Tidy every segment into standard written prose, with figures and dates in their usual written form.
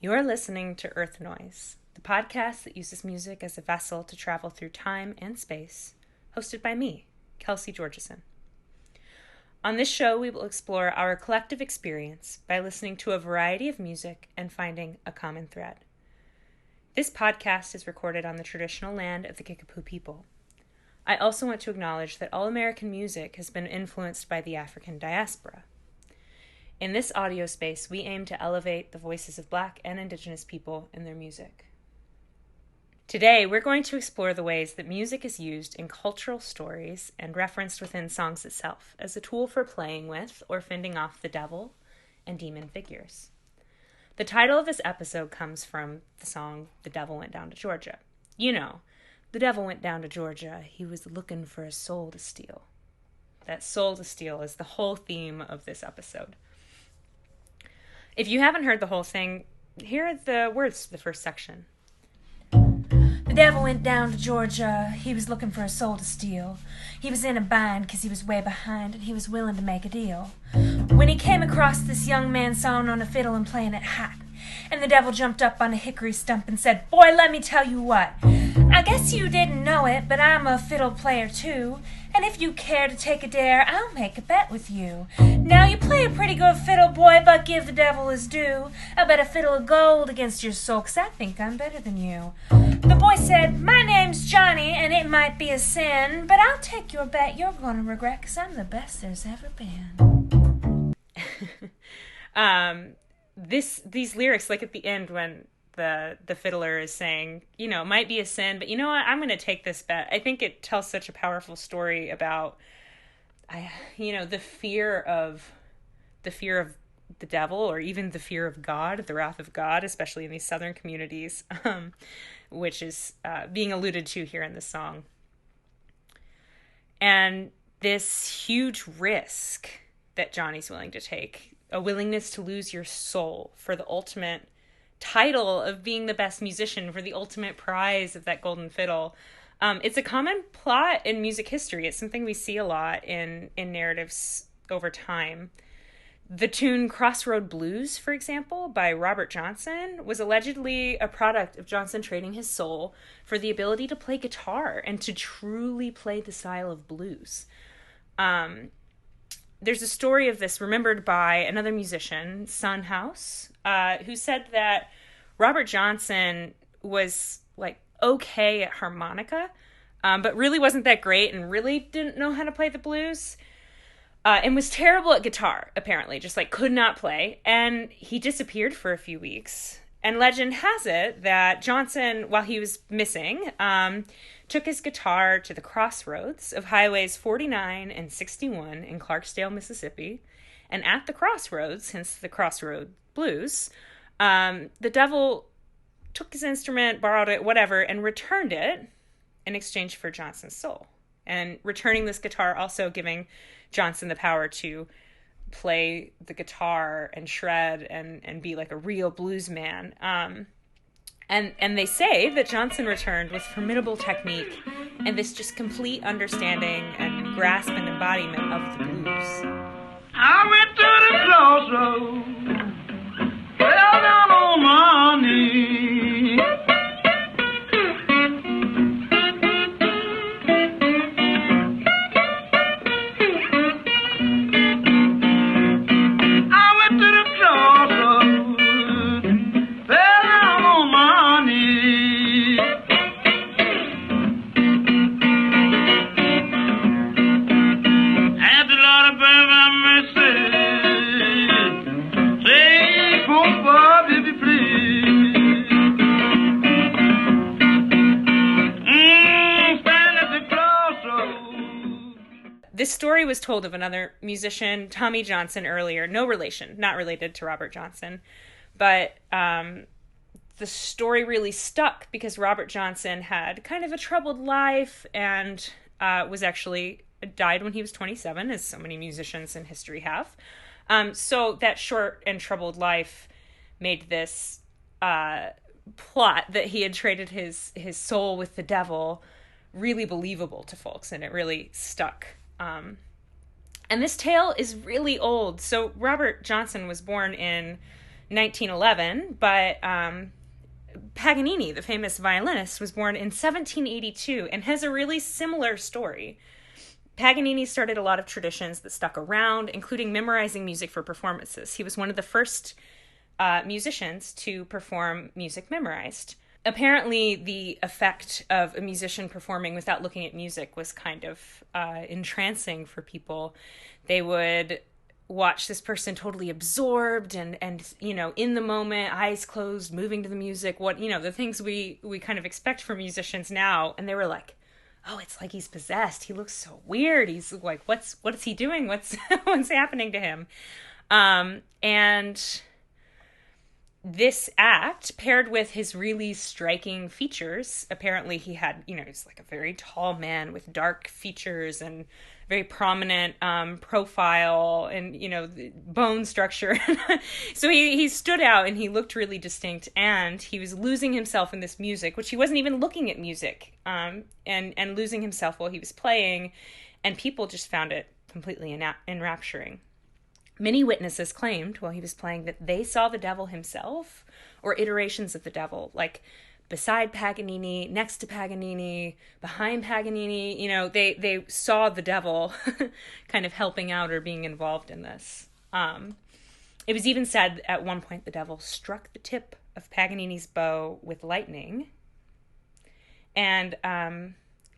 You're listening to Earth Noise, the podcast that uses music as a vessel to travel through time and space, hosted by me, Kelsey Georgeson. On this show, we will explore our collective experience by listening to a variety of music and finding a common thread. This podcast is recorded on the traditional land of the Kickapoo people. I also want to acknowledge that all American music has been influenced by the African diaspora. In this audio space, we aim to elevate the voices of Black and Indigenous people in their music. Today, we're going to explore the ways that music is used in cultural stories and referenced within songs itself as a tool for playing with or fending off the devil and demon figures. The title of this episode comes from the song The Devil Went Down to Georgia. You know, the devil went down to Georgia. He was looking for a soul to steal. That soul to steal is the whole theme of this episode. If you haven't heard the whole thing, here are the words to the first section. The devil went down to Georgia. He was looking for a soul to steal. He was in a bind because he was way behind and he was willing to make a deal. When he came across this young man sawing on a fiddle and playing it hot, and the devil jumped up on a hickory stump and said, "Boy, let me tell you what. I guess you didn't know it, but I'm a fiddle player too. And if you care to take a dare, I'll make a bet with you. Now you play a pretty good fiddle, boy, but give the devil his due. I'll bet a fiddle of gold against your soul, 'cause I think I'm better than you." The boy said, "My name's Johnny, and it might be a sin, but I'll take your bet you're gonna regret, 'cause I'm the best there's ever been." These lyrics, like at the end when the fiddler is saying, you know, it might be a sin, but you know what, I'm going to take this bet. I think it tells such a powerful story about, the fear of the devil, or even the fear of God, the wrath of God, especially in these southern communities, which is being alluded to here in the song. And this huge risk that Johnny's willing to take, a willingness to lose your soul for the ultimate title of being the best musician, for the ultimate prize of that golden fiddle. It's a common plot in music history. It's something we see a lot in narratives over time. The tune Crossroad Blues, for example, by Robert Johnson, was allegedly a product of Johnson trading his soul for the ability to play guitar and to truly play the style of blues. There's a story of this remembered by another musician, Son House, who said that Robert Johnson was like okay at harmonica, but really wasn't that great and really didn't know how to play the blues, and was terrible at guitar, apparently, just like could not play. And he disappeared for a few weeks. And legend has it that Johnson, while he was missing, took his guitar to the crossroads of highways 49 and 61 in Clarksdale, Mississippi. And at the crossroads, hence the Crossroad Blues, the devil took his instrument, borrowed it, whatever, and returned it in exchange for Johnson's soul. And returning this guitar also giving Johnson the power to play the guitar and shred and be like a real blues man. And they say that Johnson returned with formidable technique and this just complete understanding and grasp and embodiment of the blues. I went to the crossroads, fell down on my knees. I went to the crossroads, fell down on my knees. And the Lord above have mercy. Take home, Bob, if you please. Stand at the crossroads. This story was told of another musician, Tommy Johnson, earlier. No relation, not related to Robert Johnson. But the story really stuck because Robert Johnson had kind of a troubled life and was actually died when he was 27, as so many musicians in history have. So that short and troubled life made this plot that he had traded his soul with the devil really believable to folks, and it really stuck. And this tale is really old. So Robert Johnson was born in 1911, but Paganini, the famous violinist, was born in 1782 and has a really similar story. Paganini started a lot of traditions that stuck around, including memorizing music for performances. He was one of the first musicians to perform music memorized. Apparently, the effect of a musician performing without looking at music was kind of entrancing for people. They would watch this person totally absorbed and in the moment, eyes closed, moving to the music, the things we kind of expect from musicians now. And they were like, oh, it's like he's possessed. He looks so weird. He's like, what is he doing? What's happening to him? And this act, paired with his really striking features, apparently he had, he's like a very tall man with dark features and very prominent profile and, bone structure. So he stood out and he looked really distinct, and he was losing himself in this music, which he wasn't even looking at music, and losing himself while he was playing, and people just found it completely enrapturing. Many witnesses claimed while he was playing that they saw the devil himself or iterations of the devil, like beside Paganini, next to Paganini, behind Paganini. They saw the devil kind of helping out or being involved in this. It was even said at one point the devil struck the tip of Paganini's bow with lightning. And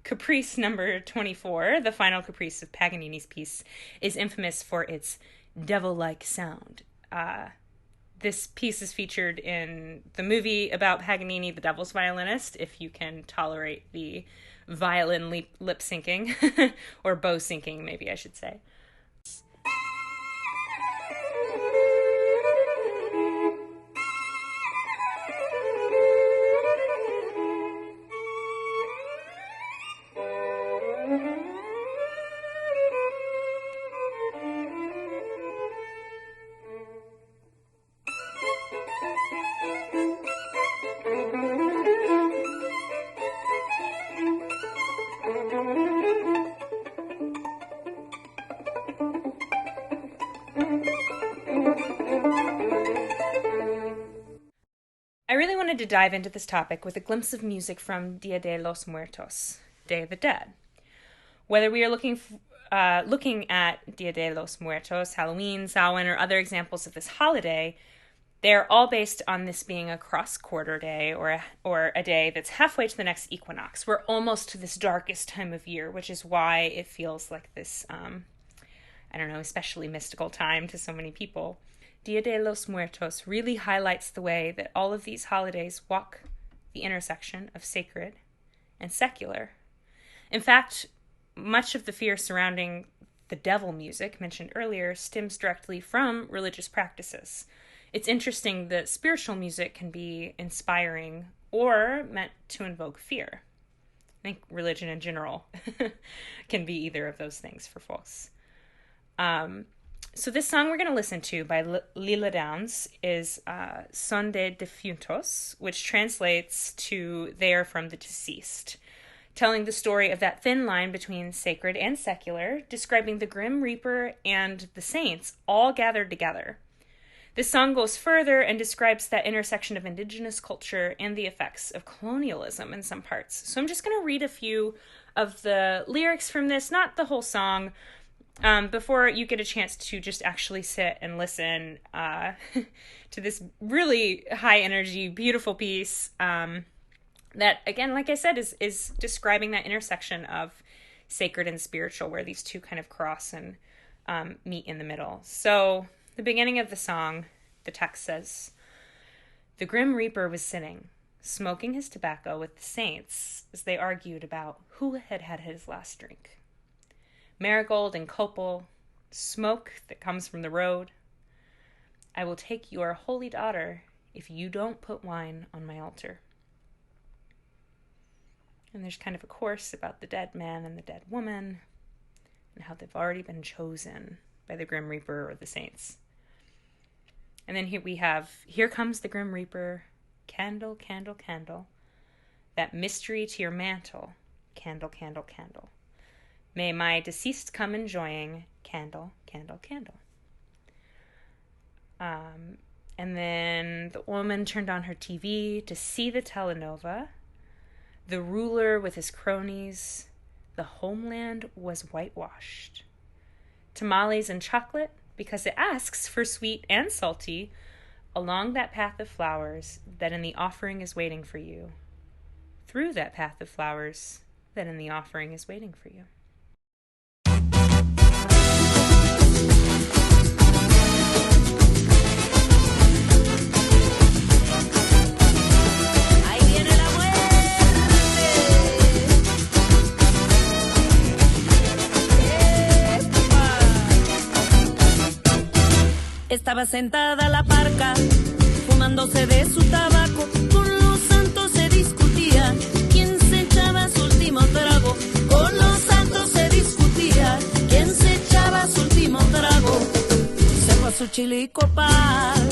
Caprice number 24, the final caprice of Paganini's piece, is infamous for its devil-like sound. This piece is featured in the movie about Paganini, The Devil's Violinist, if you can tolerate the violin lip syncing, or bow syncing, maybe I should say. I really wanted to dive into this topic with a glimpse of music from Dia de los Muertos, Day of the Dead. Whether we are looking at Dia de los Muertos, Halloween, Samhain, or other examples of this holiday, they are all based on this being a cross-quarter day or a day that's halfway to the next equinox. We're almost to this darkest time of year, which is why it feels like this, especially mystical time to so many people. Dia de los Muertos really highlights the way that all of these holidays walk the intersection of sacred and secular. In fact, much of the fear surrounding the devil music mentioned earlier stems directly from religious practices. It's interesting that spiritual music can be inspiring or meant to invoke fear. I think religion in general can be either of those things for folks. So this song we're going to listen to by Lila Downs is Son de Difuntos, which translates to They Are From the Deceased, telling the story of that thin line between sacred and secular, describing the Grim Reaper and the saints all gathered together. This song goes further and describes that intersection of indigenous culture and the effects of colonialism in some parts. So I'm just going to read a few of the lyrics from this, not the whole song, before you get a chance to just actually sit and listen to this really high energy, beautiful piece that, again, like I said, is describing that intersection of sacred and spiritual, where these two kind of cross and meet in the middle. So the beginning of the song, the text says, "The Grim Reaper was sitting, smoking his tobacco with the saints as they argued about who had had his last drink. Marigold and copal, smoke that comes from the road. I will take your holy daughter if you don't put wine on my altar." And there's kind of a chorus about the dead man and the dead woman and how they've already been chosen by the Grim Reaper or the saints. And then here we have, "Here comes the Grim Reaper, candle, candle, candle, that mystery to your mantle, candle, candle, candle. May my deceased come enjoying, candle, candle, candle." And then the woman turned on her TV to see the telenova. The ruler with his cronies. The homeland was whitewashed. Tamales and chocolate, because it asks for sweet and salty, along that path of flowers that in the offering is waiting for you. Through that path of flowers that in the offering is waiting for you. Estaba sentada la parca, fumándose de su tabaco. Con los santos se discutía quién se echaba su último trago. Con los santos se discutía quién se echaba su último trago. Se fue a su chilicopal,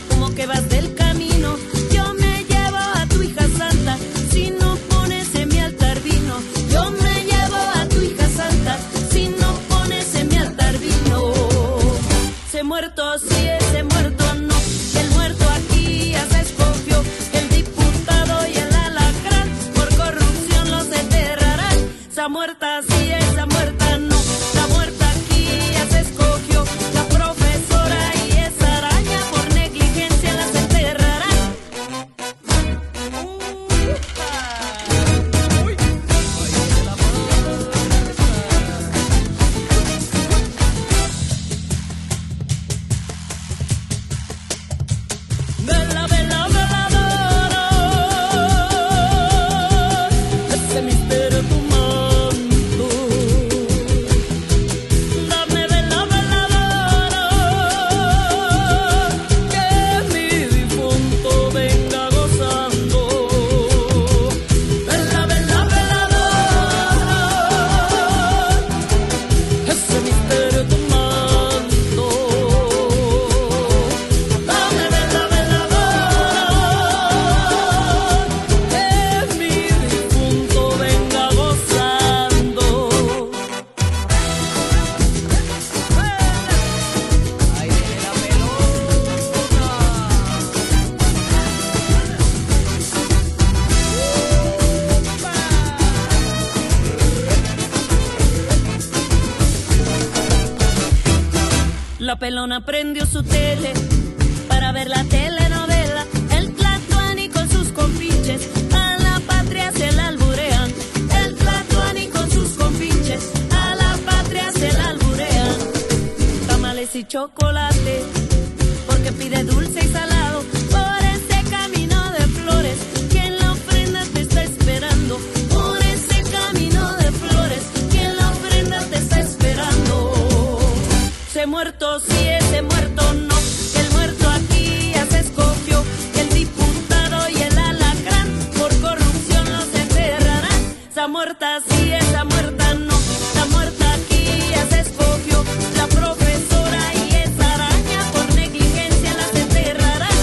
como que vas del camino. Yo me llevo a tu hija santa, si no pones en mi altar vino. Yo me llevo a tu hija santa, si no pones en mi altar vino. Ese muerto sí, ese muerto no. El muerto aquí ya se escogió. El diputado y el alacrán por corrupción los enterrarán. Esa muerta sí, esa muerta no. La muerta aquí ya se escogió. La profesora y esa araña por negligencia las enterrarán. Vela, vela, veladora, ese misterio tu manto. Dame vela, veladora, que mi difunto venga gozando. Vela, vela, veladora, ese misterio tu manto. Dame vela, que mi difunto venga gozando. Ahí viene la pelota. La pelona prendió su tele para ver la telenovela. El Tlatuani con sus compinches a la patria se la alburean. El Tlatuani con sus compinches a la patria se la alburean. Tamales y chocolate, porque pide dulce y salado. Por ese camino de flores, que en la ofrenda te está esperando. Por ese camino de flores, que en la ofrenda te está esperando. Ese muerto sí, ese muerto no. El muerto aquí ya se escogió. El diputado y el alacrán por corrupción los enterrarán. Esa muerta sí, esa muerta no. La muerta aquí ya se escogió. La profesora y esa araña por negligencia las enterrarán.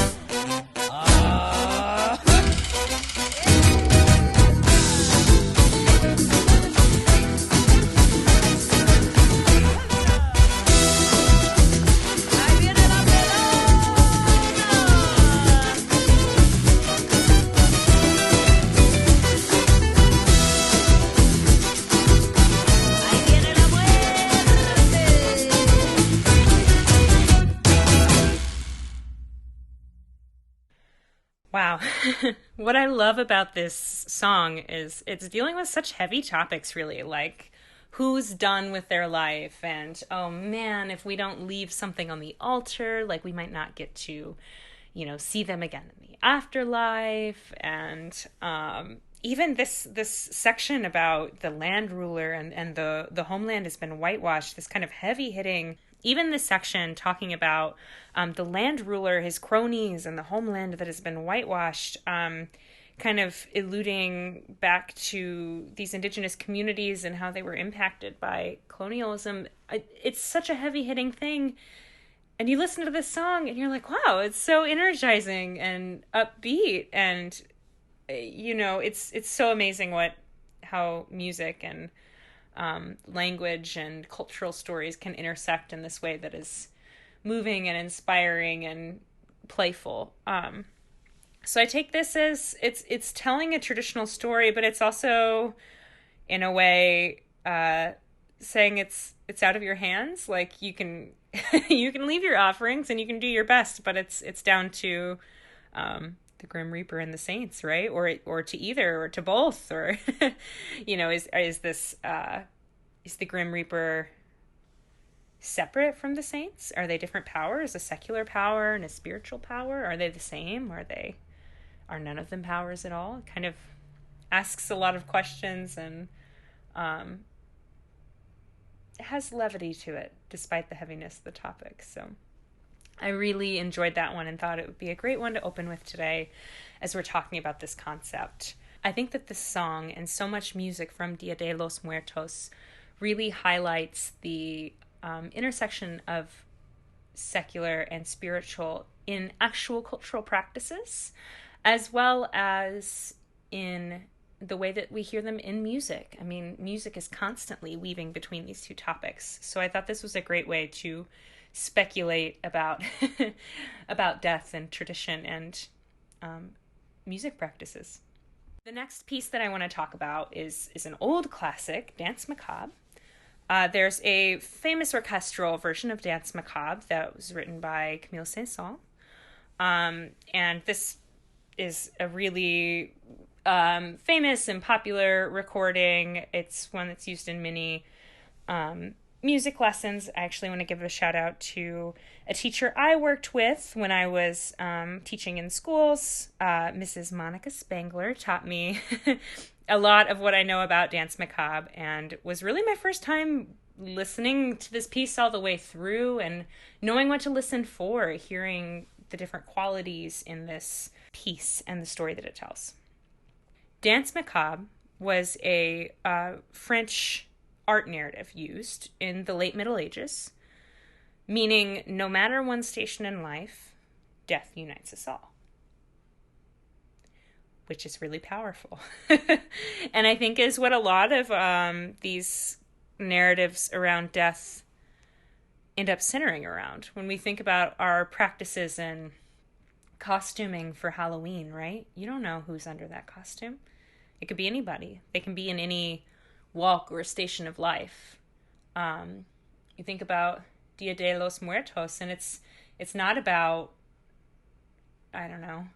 Ahí viene la pelota. Ahí viene la muerte. Wow. What I love about this song is it's dealing with such heavy topics, really, like who's done with their life, and oh man, if we don't leave something on the altar, like we might not get to, see them again in the afterlife, and even this section about the land ruler and the homeland has been whitewashed, this kind of heavy hitting. Even this section talking about the land ruler, his cronies, and the homeland that has been whitewashed, kind of alluding back to these indigenous communities and how they were impacted by colonialism. It's such a heavy-hitting thing. And you listen to this song and you're like, wow, it's so energizing and upbeat. And, it's so amazing how music and language and cultural stories can intersect in this way that is moving and inspiring and playful. So I take this as it's telling a traditional story, but it's also, in a way, saying it's out of your hands. Like, you can you can leave your offerings and you can do your best, but it's down to the Grim Reaper and the saints, right? Or to either, or to both, or is the Grim Reaper separate from the saints? Are they different powers? A secular power and a spiritual power? Are they the same? Are none of them powers at all? It kind of asks a lot of questions, and it has levity to it, despite the heaviness of the topic. So I really enjoyed that one and thought it would be a great one to open with today as we're talking about this concept. I think that this song and so much music from Dia de los Muertos really highlights the intersection of secular and spiritual in actual cultural practices, as well as in the way that we hear them in music. I mean, music is constantly weaving between these two topics. So I thought this was a great way to speculate about about death and tradition and music practices. The next piece that I want to talk about is an old classic, Danse Macabre. There's a famous orchestral version of Danse Macabre that was written by Camille Saint-Saëns. And this is a really famous and popular recording. It's one that's used in many music lessons. I actually want to give a shout out to a teacher I worked with when I was teaching in schools. Mrs. Monica Spangler taught me a lot of what I know about Danse Macabre, and was really my first time listening to this piece all the way through and knowing what to listen for, hearing the different qualities in this piece and the story that it tells. Danse Macabre was a French art narrative used in the late Middle Ages, meaning no matter one's station in life, death unites us all, which is really powerful. And I think is what a lot of these narratives around death end up centering around when we think about our practices in costuming for Halloween, right? You don't know who's under that costume. It could be anybody. They can be in any walk or station of life. You think about Dia de los Muertos, and it's not about, I don't know,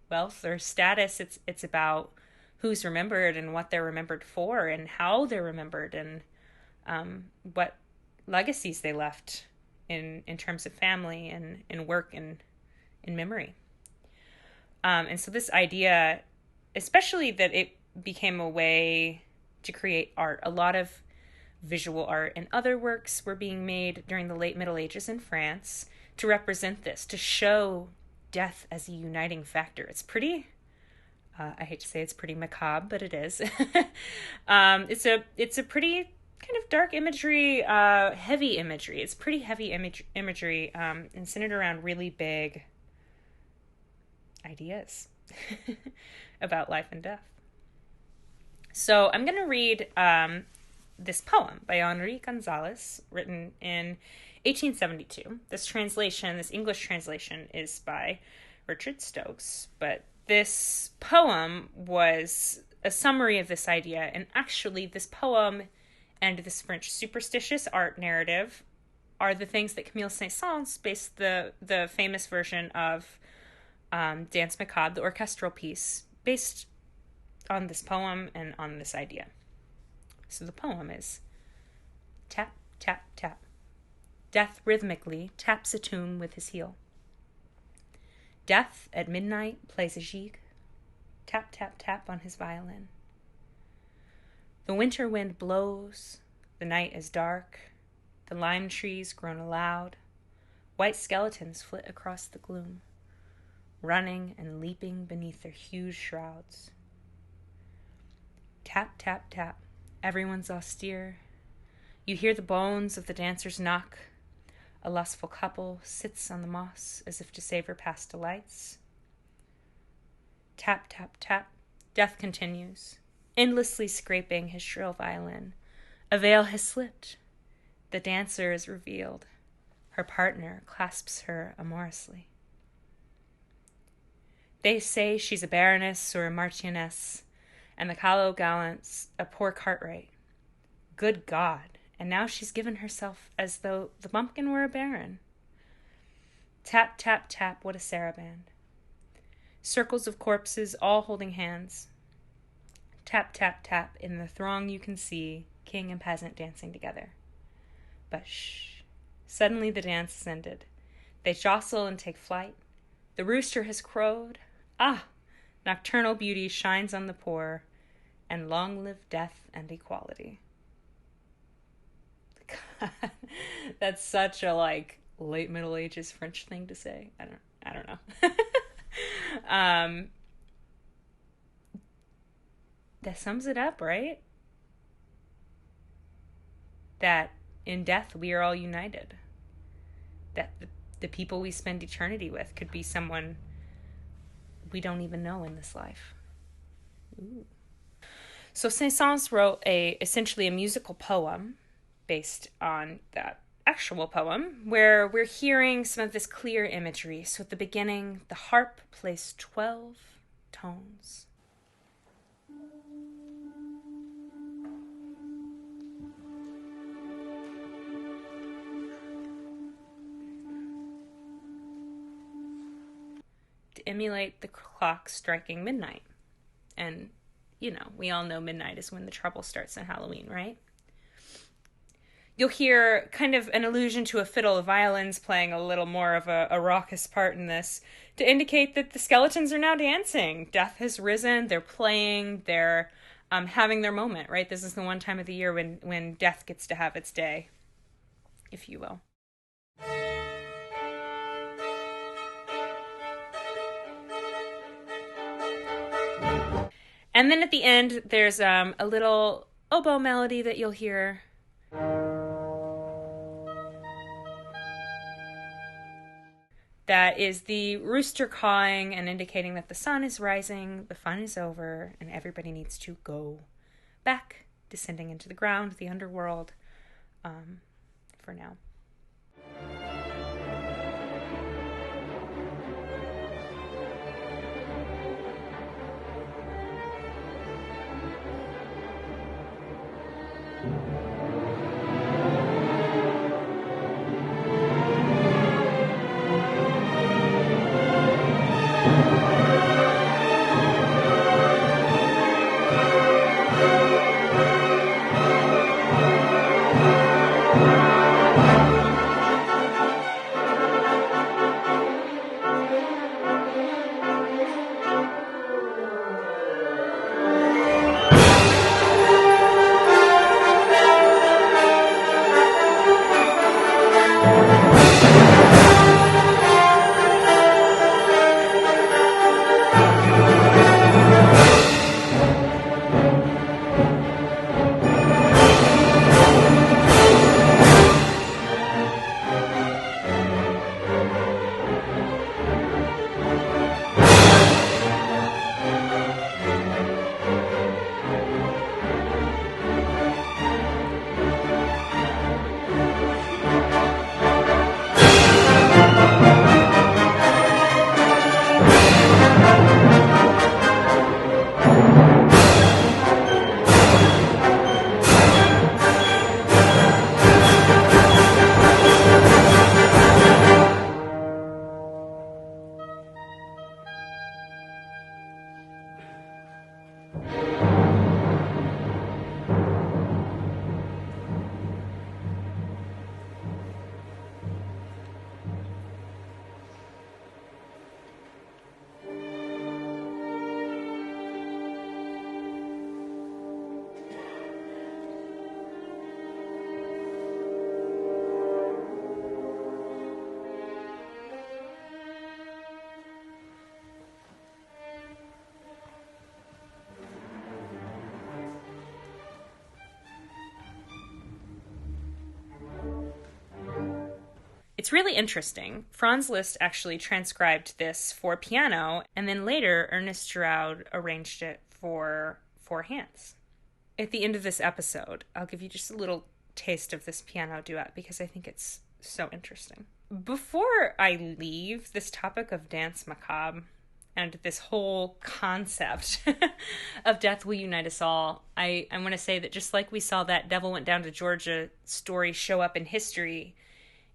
wealth or status. It's about who's remembered and what they're remembered for and how they're remembered, and what legacies they left in terms of family and in work and in memory. And so this idea, especially that it became a way to create art. A lot of visual art and other works were being made during the late Middle Ages in France to represent this, to show death as a uniting factor. It's pretty, I hate to say it's pretty macabre, but it is. It's a pretty kind of dark imagery, heavy imagery. It's pretty heavy imagery, and centered around really big ideas about life and death. So I'm going to read this poem by Henri Gonzalez, written in 1872. This English translation, is by Richard Stokes, but this poem was a summary of this idea, and actually this poem and this French superstitious art narrative are the things that Camille Saint-Saëns based the famous version of Danse Macabre, the orchestral piece, based on this poem and on this idea. So the poem is: tap, tap, tap. Death rhythmically taps a tune with his heel. Death at midnight plays a gigue. Tap, tap, tap on his violin. The winter wind blows. The night is dark. The lime trees groan aloud. White skeletons flit across the gloom, running and leaping beneath their huge shrouds. Tap, tap, tap. Everyone's austere. You hear the bones of the dancers knock. A lustful couple sits on the moss as if to save her past delights. Tap, tap, tap. Death continues, endlessly scraping his shrill violin. A veil has slipped. The dancer is revealed. Her partner clasps her amorously. They say she's a baroness or a marchioness, and the callow gallant's a poor cartwright. Good God, and now she's given herself as though the bumpkin were a baron. Tap, tap, tap, what a saraband. Circles of corpses all holding hands. Tap, tap, tap, in the throng you can see king and peasant dancing together. But shh, suddenly the dance is ended. They jostle and take flight. The rooster has crowed. Ah, nocturnal beauty shines on the poor, and long live death and equality. God, that's such a late Middle Ages French thing to say. I don't know. That sums it up, right? That in death we are all united. That the people we spend eternity with could be someone we don't even know in this life. Ooh. So Saint-Saëns wrote essentially a musical poem based on that actual poem, where we're hearing some of this clear imagery. So at the beginning, the harp plays 12 tones. To emulate the clock striking midnight. And, we all know midnight is when the trouble starts on Halloween, right? You'll hear kind of an allusion to a fiddle of violins playing a little more of a raucous part in this to indicate that the skeletons are now dancing. Death has risen, they're playing, they're having their moment, right? This is the one time of the year when death gets to have its day, if you will. And then at the end, there's a little oboe melody that you'll hear. That is the rooster cawing and indicating that the sun is rising, the fun is over, and everybody needs to go back, descending into the ground, the underworld, for now. It's really interesting. Franz Liszt actually transcribed this for piano, and then later Ernest Giraud arranged it for four hands. At the end of this episode, I'll give you just a little taste of this piano duet because I think it's so interesting. Before I leave this topic of Danse Macabre and this whole concept of death will unite us all. I want to say that just like we saw that Devil Went Down to Georgia story show up in history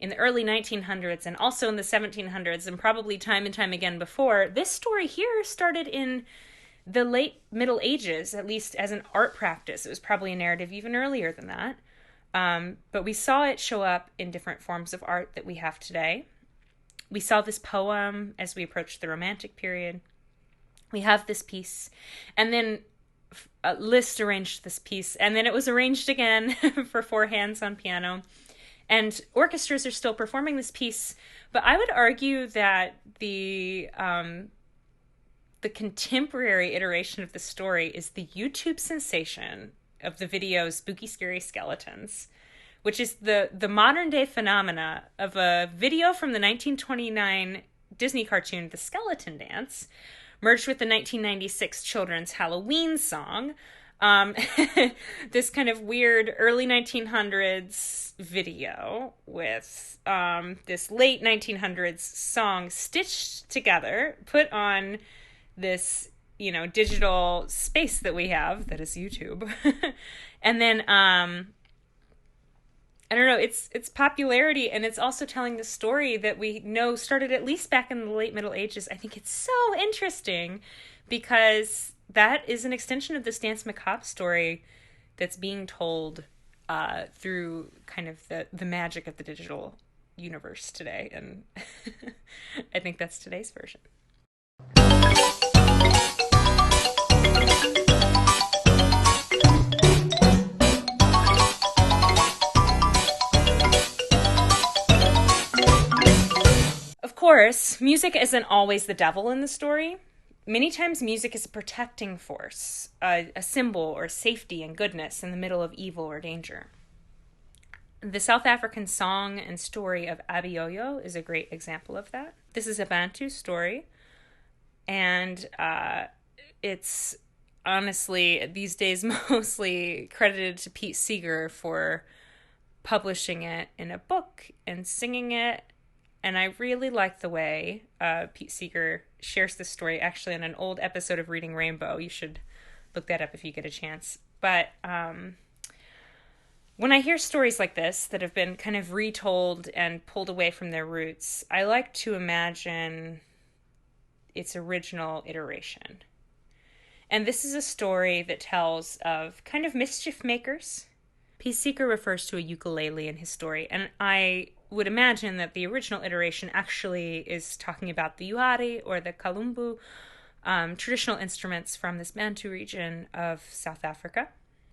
in the early 1900s and also in the 1700s and probably time and time again before, this story here started in the late Middle Ages, at least as an art practice. It was probably a narrative even earlier than that. But we saw it show up in different forms of art that we have today. We saw this poem as we approached the Romantic period. We have this piece, and then Liszt arranged this piece, and then it was arranged again for four hands on piano. And orchestras are still performing this piece, but I would argue that the contemporary iteration of the story is the YouTube sensation of the video Spooky Scary Skeletons, which is the modern day phenomena of a video from the 1929 Disney cartoon The Skeleton Dance, merged with the 1996 children's Halloween song. This kind of weird early 1900s video with this late 1900s song stitched together, put on this, digital space that we have that is YouTube. And then I don't know, it's popularity, and it's also telling the story that we know started at least back in the late Middle Ages. I think it's so interesting because that is an extension of this Danse Macabre story that's being told through kind of the magic of the digital universe today. And I think that's today's version. Of course, music isn't always the devil in the story. Many times music is a protecting force, a symbol or safety and goodness in the middle of evil or danger. The South African song and story of Abioyo is a great example of that. This is a Bantu story, and it's honestly, these days, mostly credited to Pete Seeger for publishing it in a book and singing it. And I really like the way Pete Seeger shares this story, actually, in an old episode of Reading Rainbow. You should look that up if you get a chance. But when I hear stories like this that have been kind of retold and pulled away from their roots, I like to imagine its original iteration. And this is a story that tells of kind of mischief makers. Pete Seeger refers to a ukulele in his story, and I would imagine that the original iteration actually is talking about the uari or the kalumbu, traditional instruments from this Bantu region of South Africa.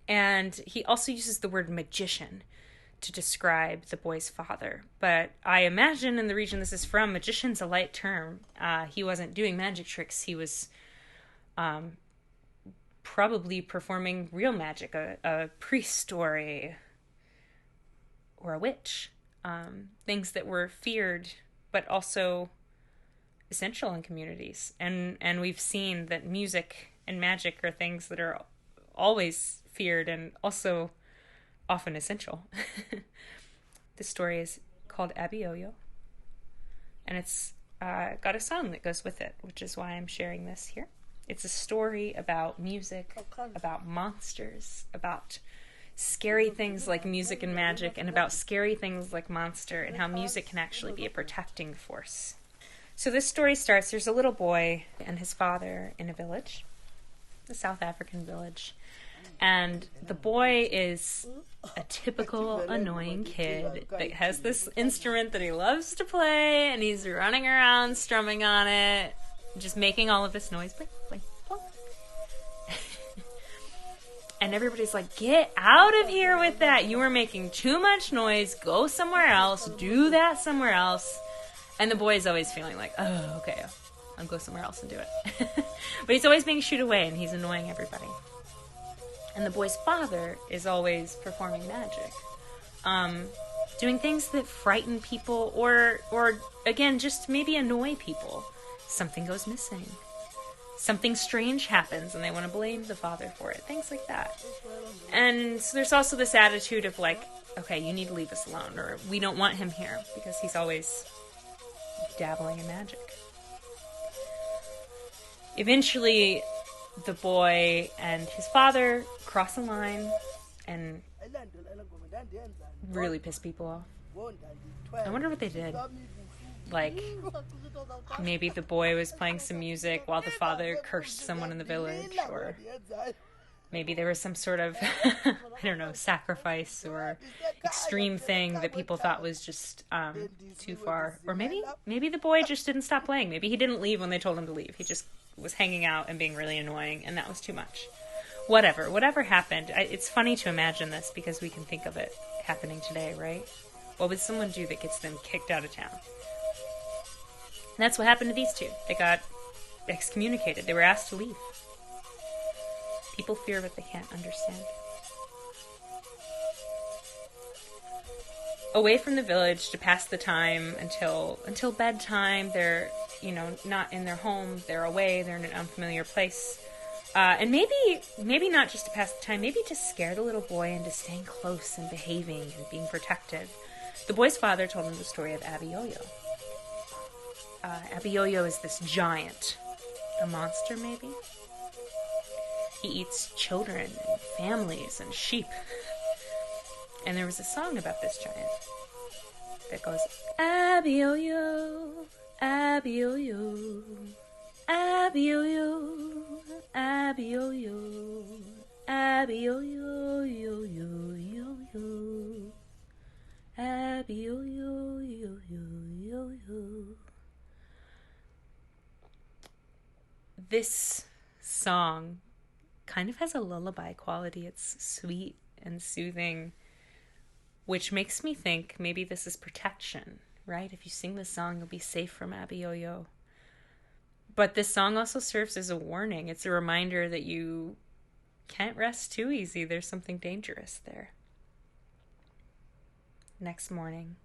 And he also uses the word magician to describe the boy's father. But I imagine in the region this is from, magician's a light term. He wasn't doing magic tricks. He was probably performing real magic, a priest or a witch. Things that were feared, but also essential in communities. And we've seen that music and magic are things that are always feared and also often essential. This story is called Abioyo, and it's got a song that goes with it, which is why I'm sharing this here. It's a story about music, about monsters, about scary things like music and magic, and about scary things like monster, and how music can actually be a protecting force. So this story starts, there's a little boy and his father in a village, a South African village, and the boy is a typical annoying kid that has this instrument that he loves to play, and he's running around strumming on it, just making all of this noise. Blink, blink, blink. And everybody's like, get out of here with that. You are making too much noise. Go somewhere else. Do that somewhere else. And the boy is always feeling like, oh, okay, I'll go somewhere else and do it. But he's always being shooed away, and he's annoying everybody. And the boy's father is always performing magic. Doing things that frighten people or again, just maybe annoy people. Something goes missing. Something strange happens and they want to blame the father for it. Things like that. And so there's also this attitude of like, okay, you need to leave us alone, or we don't want him here because he's always dabbling in magic. Eventually, the boy and his father cross a line and really piss people off. I wonder what they did. Like, maybe the boy was playing some music while the father cursed someone in the village, or maybe there was some sort of, I don't know, sacrifice or extreme thing that people thought was just too far. Or maybe the boy just didn't stop playing. Maybe he didn't leave when they told him to leave. He just was hanging out and being really annoying, and that was too much. Whatever happened. It's funny to imagine this because we can think of it happening today, right? What would someone do that gets them kicked out of town? And that's what happened to these two. They got excommunicated. They were asked to leave. People fear what they can't understand. Away from the village to pass the time until bedtime. They're, not in their home. They're away. They're in an unfamiliar place. And maybe not just to pass the time, maybe to scare the little boy into staying close and behaving and being protective. The boy's father told him the story of Abioyo. Abioyo is this giant. A monster, maybe? He eats children and families and sheep. And there was a song about this giant that goes, Abioyo, Abioyo, Abioyo, Abioyo, Abioyo, yo, yo, yo, yo. Abioyo, yo, yo, yo, yo. This song kind of has a lullaby quality. It's sweet and soothing, which makes me think maybe this is protection, right? If you sing this song, you'll be safe from Abioyo. But this song also serves as a warning. It's a reminder that you can't rest too easy. There's something dangerous there. Next morning,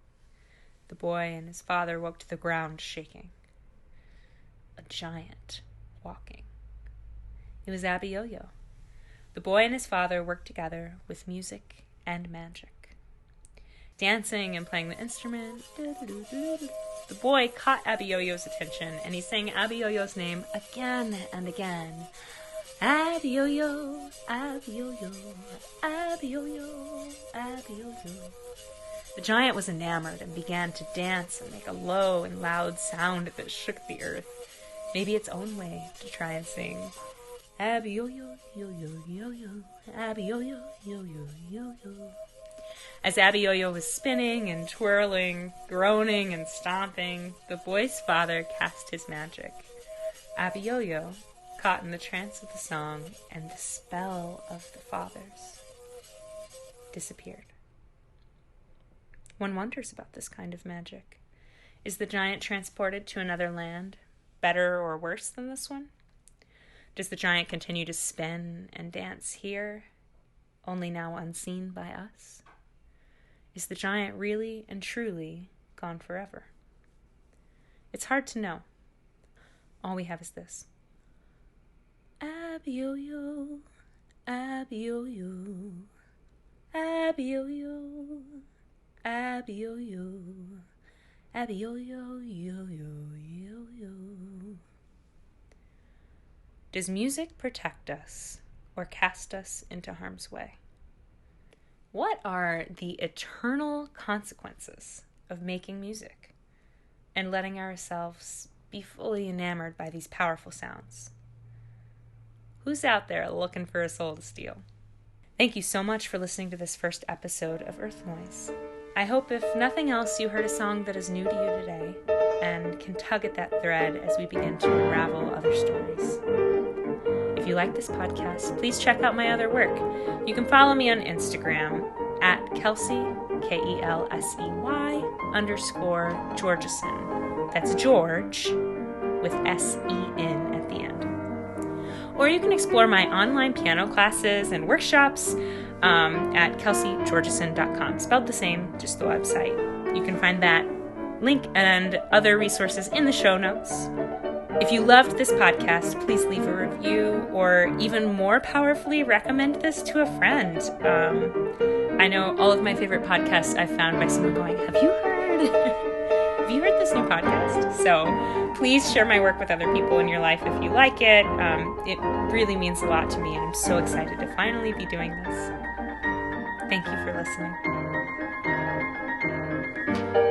the boy and his father woke to the ground shaking. A giant walking. It was Abioyo. The boy and his father worked together with music and magic. Dancing and playing the instrument. The boy caught Abioyo's attention, and he sang Abioyo's name again and again. Abioyo, Abioyo, Abioyo, Abioyo. The giant was enamored and began to dance and make a low and loud sound that shook the earth. Maybe its own way to try and sing Abioyo, yo, yo, yo, yo, Abioyo, yo, yo, yo, yo. As Abioyo was spinning and twirling, groaning and stomping, the boy's father cast his magic. Abioyo, caught in the trance of the song and the spell of the fathers, disappeared. One wonders about this kind of magic. Is the giant transported to another land, better or worse than this one? Does the giant continue to spin and dance here, only now unseen by us? Is the giant really and truly gone forever? It's hard to know. All we have is this. Abioyo, Abioyo, Abioyo, Abioyo, Abioyo, yo, yo, yo, yo. Does music protect us or cast us into harm's way? What are the eternal consequences of making music and letting ourselves be fully enamored by these powerful sounds? Who's out there looking for a soul to steal? Thank you so much for listening to this first episode of Earth Noise. I hope if nothing else you heard a song that is new to you today and can tug at that thread as we begin to unravel other stories. If you like this podcast, please check out my other work. You can follow me on Instagram at Kelsey, Kelsey_Georgeson. That's George with S-E-N at the end. Or you can explore my online piano classes and workshops at kelseygeorgeson.com. Spelled the same, just the website. You can find that link and other resources in the show notes. If you loved this podcast, please leave a review, or even more powerfully, recommend this to a friend. I know all of my favorite podcasts I've found by someone going, have you heard? have you heard this new podcast? So please share my work with other people in your life if you like it. It really means a lot to me, and I'm so excited to finally be doing this. Thank you for listening.